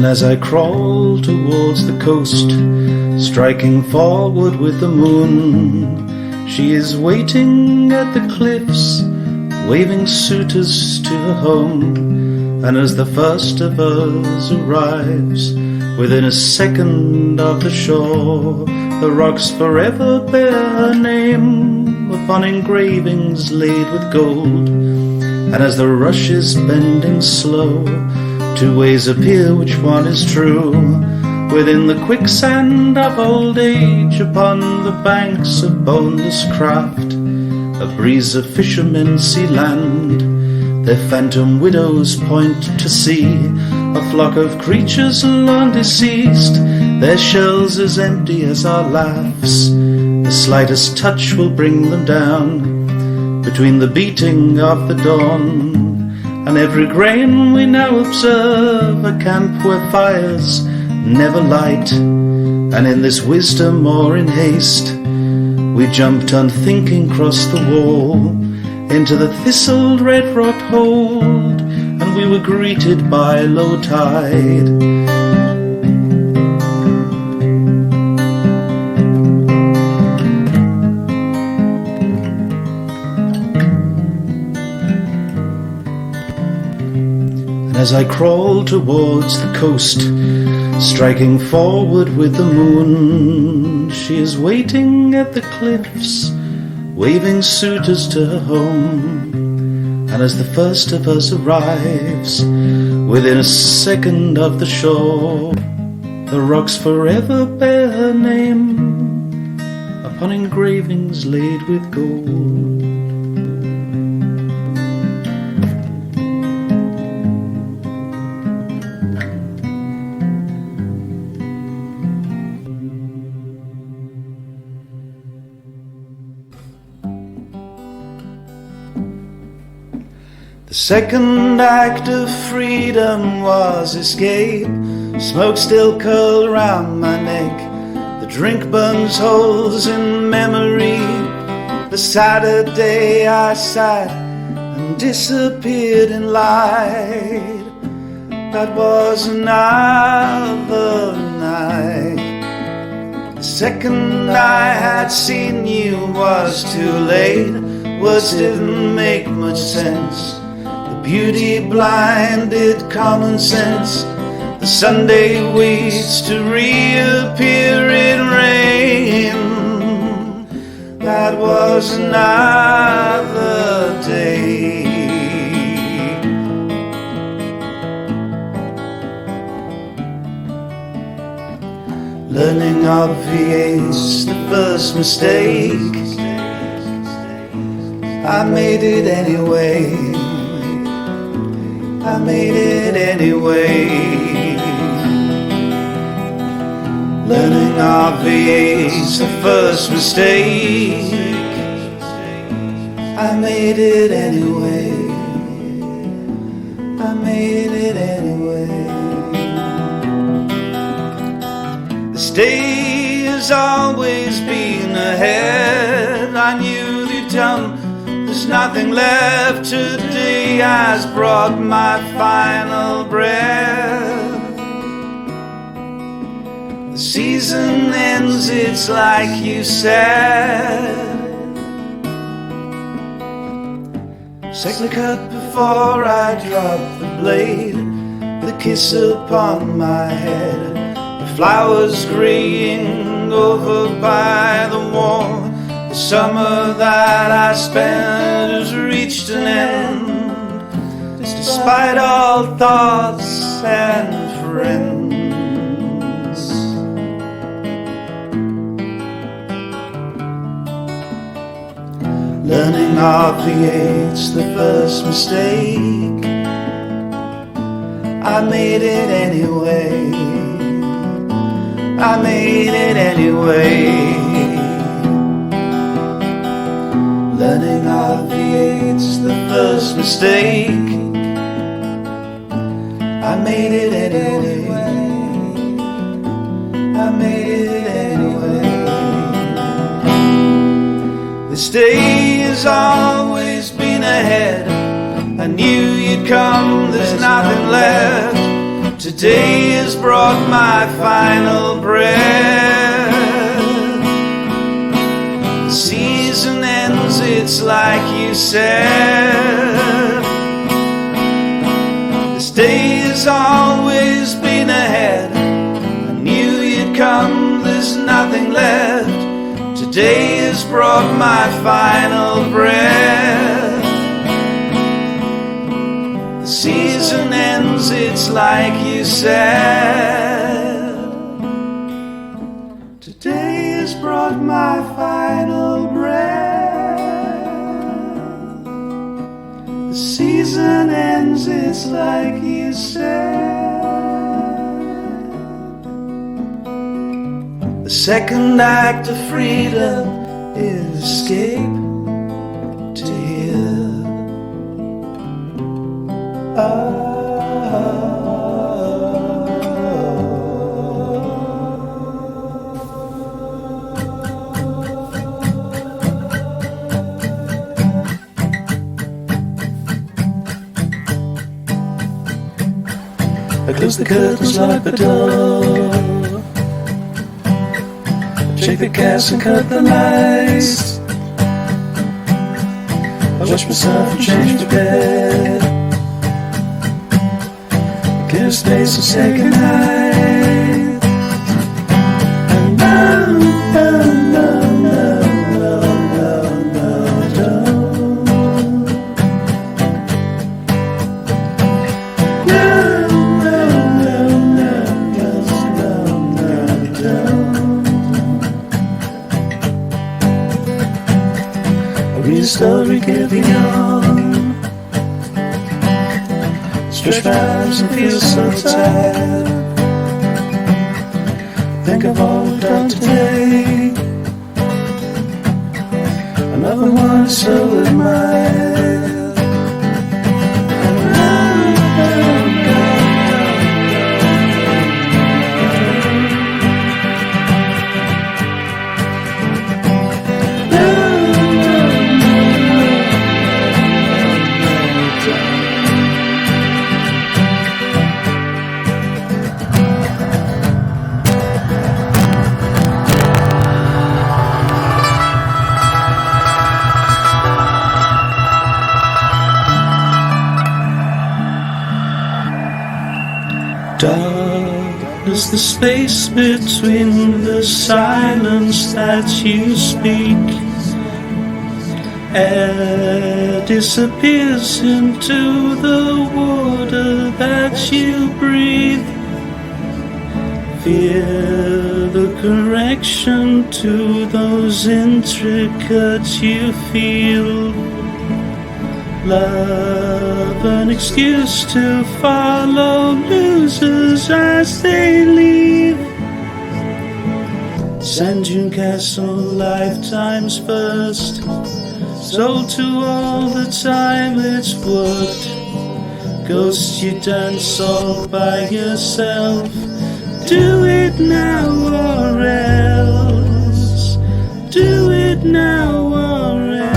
And as I crawl towards the coast, striking forward with the moon, she is waiting at the cliffs, waving suitors to her home. And as the first of us arrives, within a second of the shore, the rocks forever bear her name upon engravings laid with gold. And as the rush is bending slow, two ways appear, which one is true? Within the quicksand of old age, upon the banks of boneless craft, a breeze of fishermen see land, their phantom widows point to sea, a flock of creatures long deceased, their shells as empty as our laughs. The slightest touch will bring them down, between the beating of the dawn and every grain we now observe, a camp where fires never light. And in this wisdom or in haste, we jumped unthinking across the wall into the thistled red rock hold, and we were greeted by low tide. As I crawl towards the coast, striking forward with the moon, she is waiting at the cliffs, waving suitors to her home. And as the first of us arrives, within a second of the shore, the rocks forever bear her name upon engravings laid with gold. The second act of freedom was escape. Smoke still curled round my neck. The drink burns holes in memory. The Saturday I sat and disappeared in light. That was another night. The second I had seen you was too late. Words didn't make much sense. Beauty blinded common sense. The Sunday waits to reappear in rain. That was another day. Learning obviates the first mistake. I made it anyway. I made it anyway. Learning obviates the first mistake. I made it anyway. I made it anyway. This day has always been ahead. I knew deep down there's nothing left. Today has brought my final breath. The season ends, it's like you said. Second cut before I drop the blade, with a kiss upon my head. The flowers graying over by the wall. The summer that I spent has reached an end, despite all thoughts and friends. Learning obviates the first mistake. I made it anyway. I made it anyway. Learning obviates the first mistake. I made it anyway. I made it anyway. This day has always been a ahead. I knew you'd come, there's nothing left. Today has brought my final breath. The season ends, it's like you said. This day has always been ahead. I knew you'd come, there's nothing left. Today has brought my final breath. The season ends, it's like you said. Today has brought my final breath. The season ends, it's like you said. The second act of freedom is escape to hear. I close the curtains, lock the door, shake the gas and cut the lights. I wash myself and change the bed, clear space and say goodnight. And no, no, no, no, no, no, no, don't. No, no, no, no, no, no, don't. I read a story getting on, stretch my arms and feel so tired. Think of all we've done today. Another one is so admired. Darkness, the space between the silence that you speak. Air disappears into the water that you breathe. Fear the correction to those intricate you feel. Love an excuse to follow losers as they leave. Sand dune castle, lifetimes first, sold to all the time it's worked. Ghosts you dance all by yourself. Do it now or else. Do it now or else.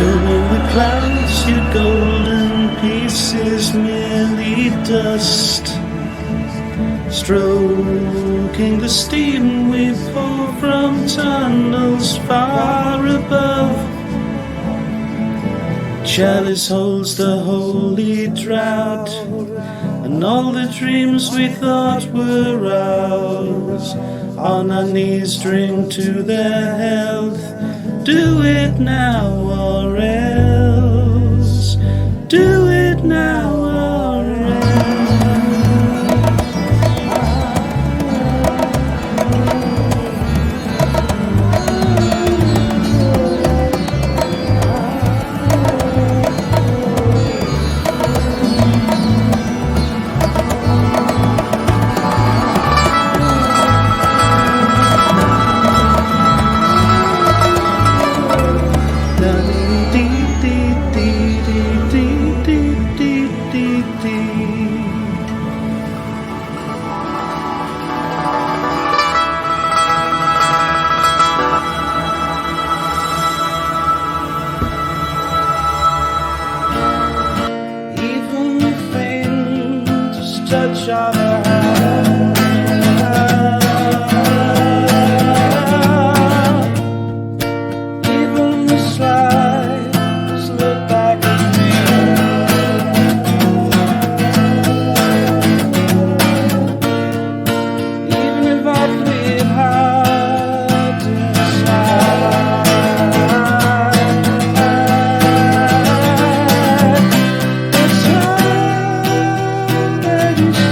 Combing the clouds, your golden pieces merely dust. Stroking the steam we pour from tunnels far above. Chalice holds the holy drought, and all the dreams we thought were ours on our knees drink to their health. Do it now or else. Do it now or else. I've had. Even the slides look back at me. Even if I plead hard inside, it's hard that you see.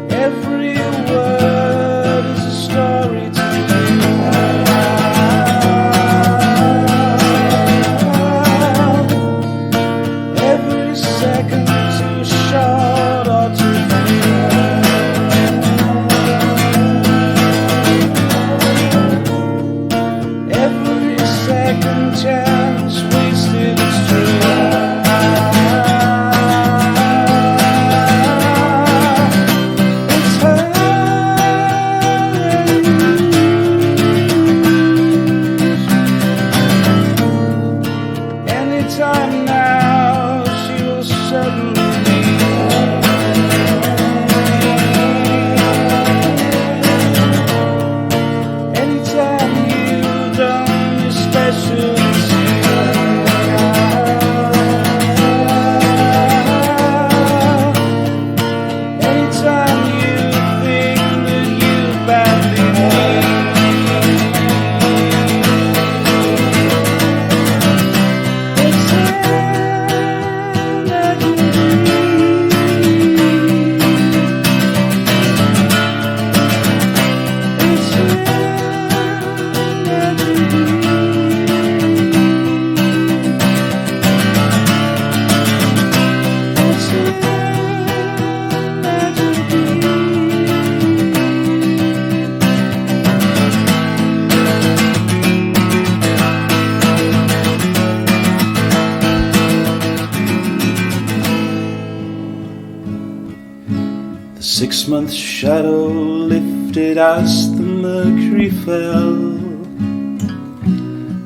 Every word is a story to me. Every second too short or too few. Every second chance wasted is true. It's her anytime now she will suddenly anytime you don't especially see. Anytime you think that you badly need. It's that you need. It's that you The 6-month shadow lifted as the mercury fell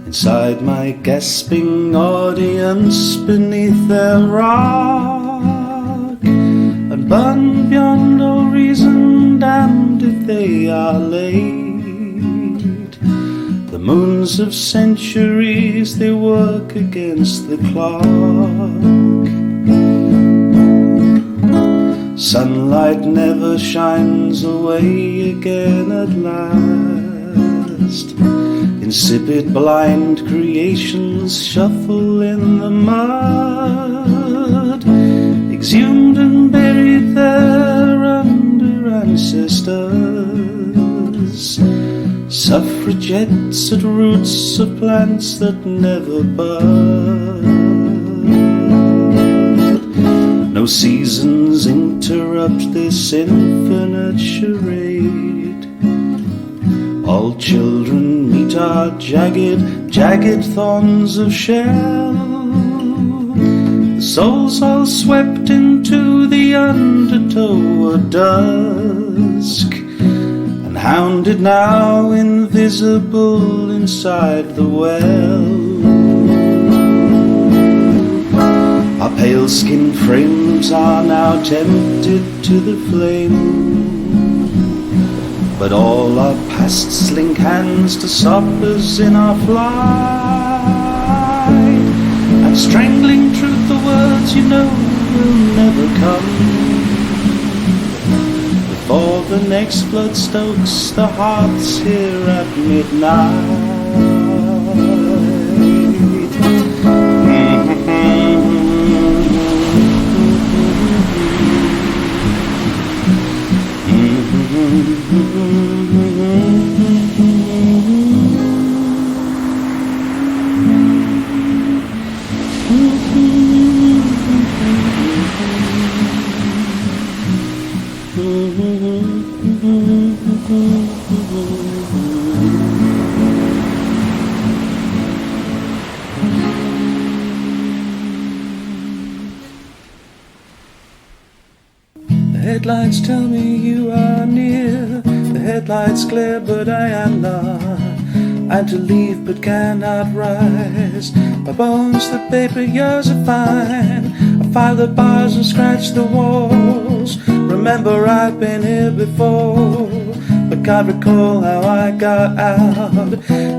inside my gasping audience beneath their rock, and burned beyond all reason, damned if they are late. The moons of centuries, they work against the clock. Sunlight never shines away again at last. Insipid blind creations shuffle in the mud, exhumed and buried there under ancestors. Suffragettes at roots of plants that never bud. No seasons interrupt this infinite charade. All children meet our jagged thorns of shell. The souls all swept into the undertow of dusk, and hounded now invisible inside the well. Our pale-skinned frames are now tempted to the flame, but all our pasts link hands to suppers in our flight, and strangling truth the words you know will never come, before the next flood stokes the hearts here at midnight. The headlights tell me you are near. The headlights glare, but I am not. I'm to leave but cannot rise. My bones the paper, yours are fine. I file the bars and scratch the walls. Remember I've been here before, but can't recall how I got out.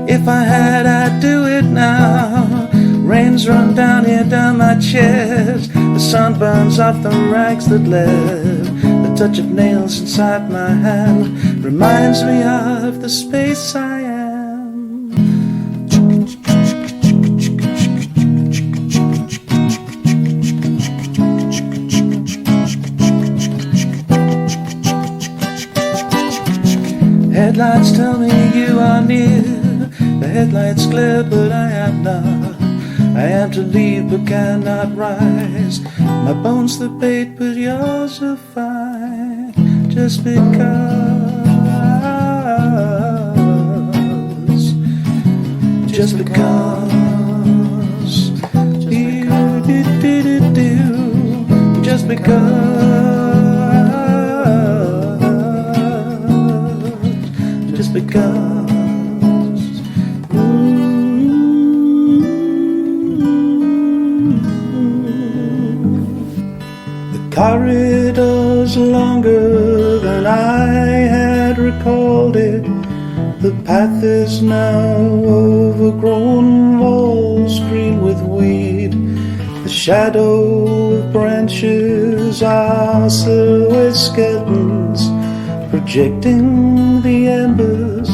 If I had, I'd do it now. Rains run down here, down my chest. The sun burns off the rags that left. The touch of nails inside my hand reminds me of the space I am. Headlights tell me you are near. The headlights glare but I am not. I am to leave but cannot rise. My bones the bait but yours are fine. Just because. Just because. Just because. Just because. The corridor's longer than I had recalled it. The path is now overgrown, walls green with weed. The shadow of branches are silhouette skeletons, projecting the embers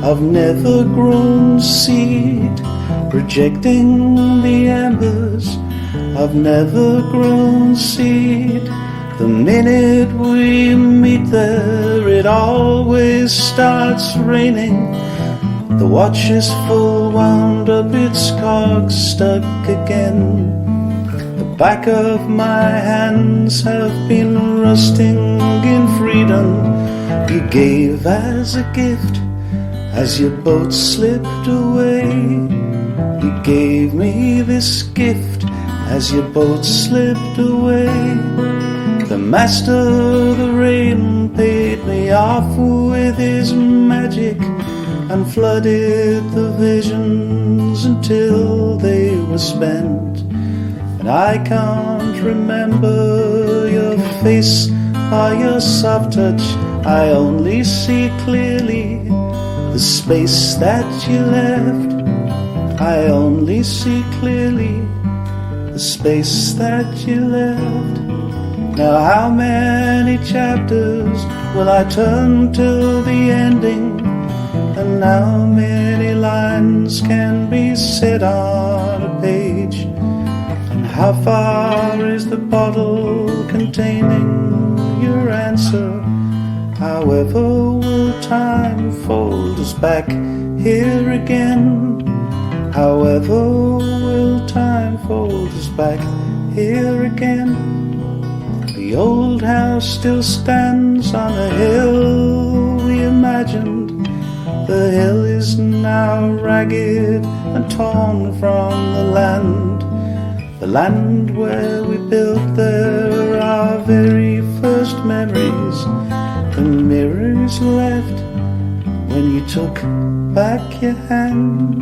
of never-grown seed, projecting the embers of never-grown seed. The minute we meet there, it always starts raining. The watch is full, wound up, its cogs stuck again. The back of my hands have been rusting in freedom you gave as a gift as your boat slipped away. You gave me this gift as your boat slipped away. The master of the rain paid me off with his magic and flooded the visions until they were spent. And I can't remember your face or your soft touch. I only see clearly the space that you left. I only see clearly the space that you left. Now how many chapters will I turn till the ending? And how many lines can be said on a page? And how far is the bottle containing your answer? However will time fold us back here again? However will time fold us back here again? The old house still stands on a hill we imagined. The hill is now ragged and torn from the land where we built there our very first memories. The mirrors left when you took back your hand.